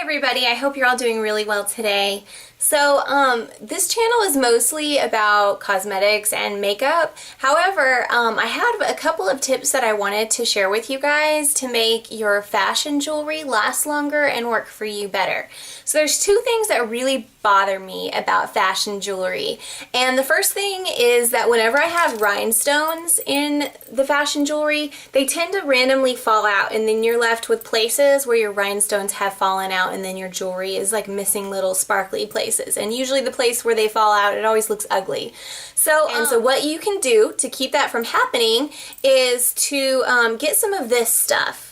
everybody, I hope you're all doing really well today. So this channel is mostly about cosmetics and makeup. However, I have a couple of tips that I wanted to share with you guys to make your fashion jewelry last longer and work for you better. So there's two things that really bother me about fashion jewelry. And the first thing is that whenever I have rhinestones in the fashion jewelry, they tend to randomly fall out, and then you're left with places where your rhinestones have fallen out, and then your jewelry is like missing little sparkly places. And usually the place where they fall out, it always looks ugly. So what you can do to keep that from happening is to get some of this stuff.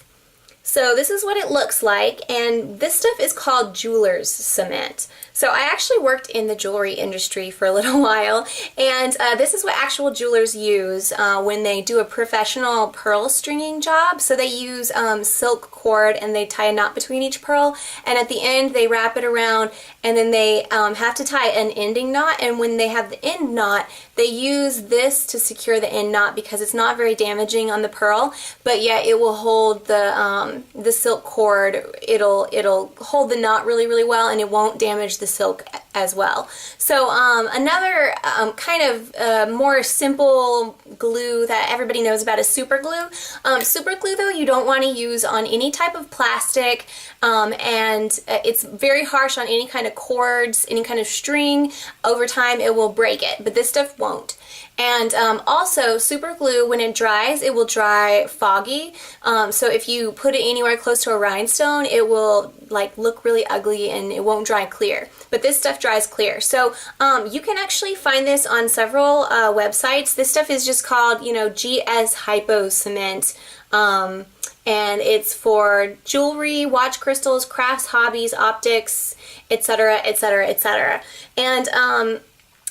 So this is what it looks like, and this stuff is called jeweler's cement. So I actually worked in the jewelry industry for a little while, and this is what actual jewelers use when they do a professional pearl stringing job. So they use silk cord, and they tie a knot between each pearl, and at the end they wrap it around, and then they have to tie an ending knot, and when they have the end knot, they use this to secure the end knot because it's not very damaging on the pearl, but yet it will hold the silk cord. It'll hold the knot really well, and it won't damage the silk as well. So another kind of more simple glue that everybody knows about is super glue. Super glue, though, you don't want to use on any type of plastic, and it's very harsh on any kind of cords, any kind of string. Over time it will break it, but this stuff won't. And also, super glue, when it dries, it will dry foggy. So if you put it anywhere close to a rhinestone, it will like look really ugly and it won't dry clear. But this stuff dries clear. So you can actually find this on several websites. This stuff is just called, GS Hypo Cement. And it's for jewelry, watch crystals, crafts, hobbies, optics, etc., etc., etc. And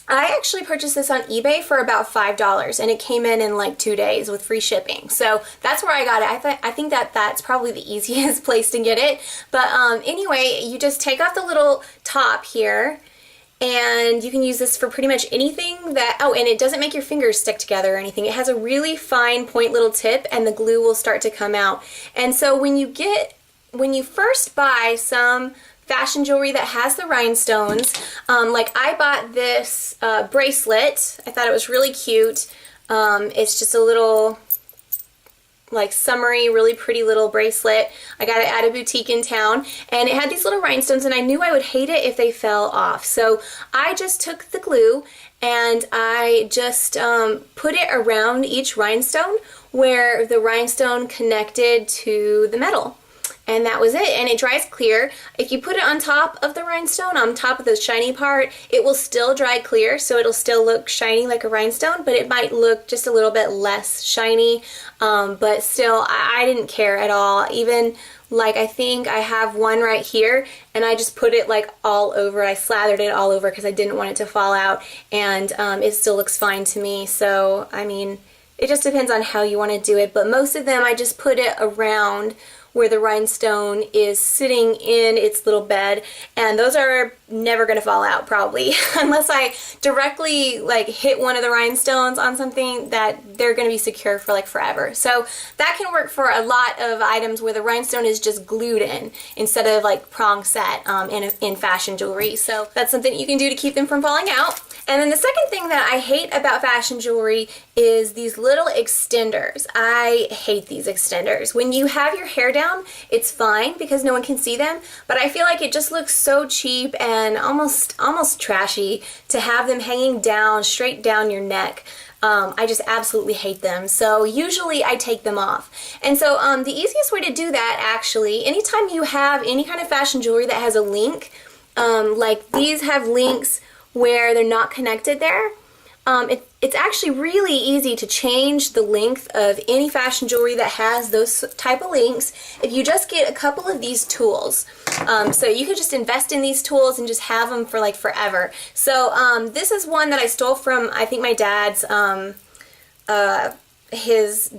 I actually purchased this on eBay for about $5, and it came in like 2 days with free shipping. So that's where I got it. I think that that's probably the easiest place to get it. But anyway, you just take off the little top here, and you can use this for pretty much anything that, oh, and it doesn't make your fingers stick together or anything. It has a really fine point little tip, and the glue will start to come out. And so when you first buy some fashion jewelry that has the rhinestones, like I bought this bracelet. I thought it was really cute. It's just a little like summery, really pretty little bracelet. I got it at a boutique in town, and it had these little rhinestones, and I knew I would hate it if they fell off. So I just took the glue and I just put it around each rhinestone where the rhinestone connected to the metal. And that was it, and it dries clear. If you put it on top of the rhinestone, on top of the shiny part, it will still dry clear, so it'll still look shiny like a rhinestone, but it might look just a little bit less shiny. But still, I didn't care at all. Even, like, I think I have one right here, and I just put it like all over. I slathered it all over because I didn't want it to fall out, and it still looks fine to me. So, I mean, it just depends on how you want to do it, but most of them I just put it around where the rhinestone is sitting in its little bed, and those are never going to fall out probably unless I directly like hit one of the rhinestones on something, that they're going to be secure for like forever. So that can work for a lot of items where the rhinestone is just glued in instead of like prong set in fashion jewelry. So that's something you can do to keep them from falling out. And then the second thing that I hate about fashion jewelry is these little extenders. I hate these extenders. When you have your hair down, it's fine because no one can see them, but I feel like it just looks so cheap and almost trashy to have them hanging down, straight down your neck. I just absolutely hate them. So usually I take them off. And so the easiest way to do that, actually, anytime you have any kind of fashion jewelry that has a link, like these have links where they're not connected there, it's actually really easy to change the length of any fashion jewelry that has those type of links if you just get a couple of these tools. So you could just invest in these tools and just have them for like forever. So this is one that I stole from, I think, my dad's his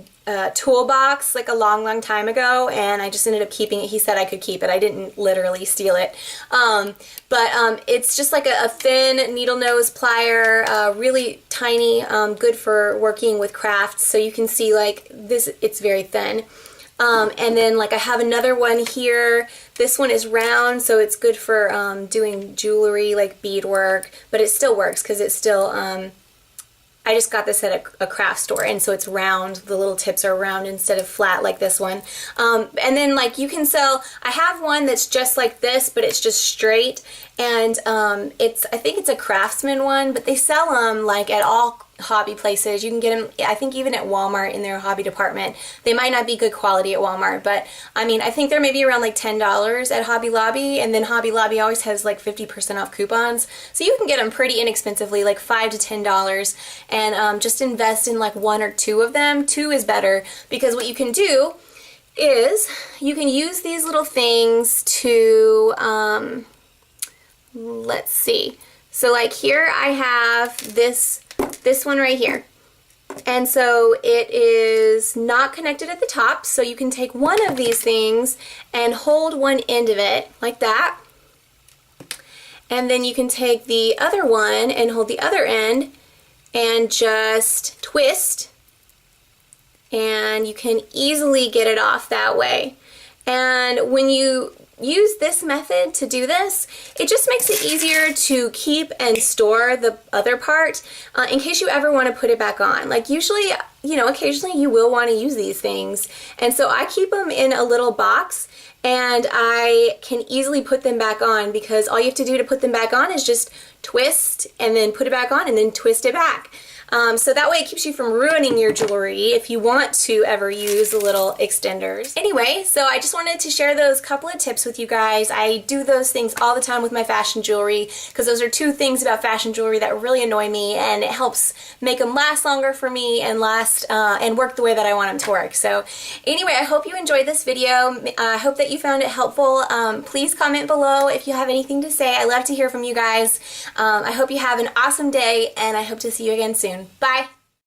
toolbox like a long time ago, and I just ended up keeping it. He said I could keep it. I didn't literally steal it. But it's just like a thin needle nose plier, really tiny, good for working with crafts. So you can see like this, it's very thin. And then like I have another one here. This one is round, so it's good for doing jewelry like beadwork, but it still works because it's still, I just got this at a craft store, and so it's round. The little tips are round instead of flat like this one. And then like you can sell, I have one that's just like this, but it's just straight, and I think it's a Craftsman one, but they sell them like at all hobby places. You can get them, I think, even at Walmart in their hobby department. They might not be good quality at Walmart, but I mean, I think they're maybe around like $10 at Hobby Lobby, and then Hobby Lobby always has like 50% off coupons, so you can get them pretty inexpensively, like $5 to $10, and just invest in like one or two of them. Two is better, because what you can do is you can use these little things to, let's see, so like here I have this one right here. And so it is not connected at the top, so you can take one of these things and hold one end of it like that. And then you can take the other one and hold the other end and just twist. And you can easily get it off that way. And when you use this method to do this, it just makes it easier to keep and store the other part in case you ever want to put it back on. Like usually, you know, occasionally you will want to use these things, and so I keep them in a little box, and I can easily put them back on, because all you have to do to put them back on is just twist and then put it back on and then twist it back. So that way it keeps you from ruining your jewelry if you want to ever use the little extenders. Anyway, so I just wanted to share those couple of tips with you guys. I do those things all the time with my fashion jewelry, because those are two things about fashion jewelry that really annoy me, and it helps make them last longer for me and last and work the way that I want them to work. So anyway, I hope you enjoyed this video. I hope that you found it helpful. Please comment below if you have anything to say. I love to hear from you guys. I hope you have an awesome day, and I hope to see you again soon. Bye!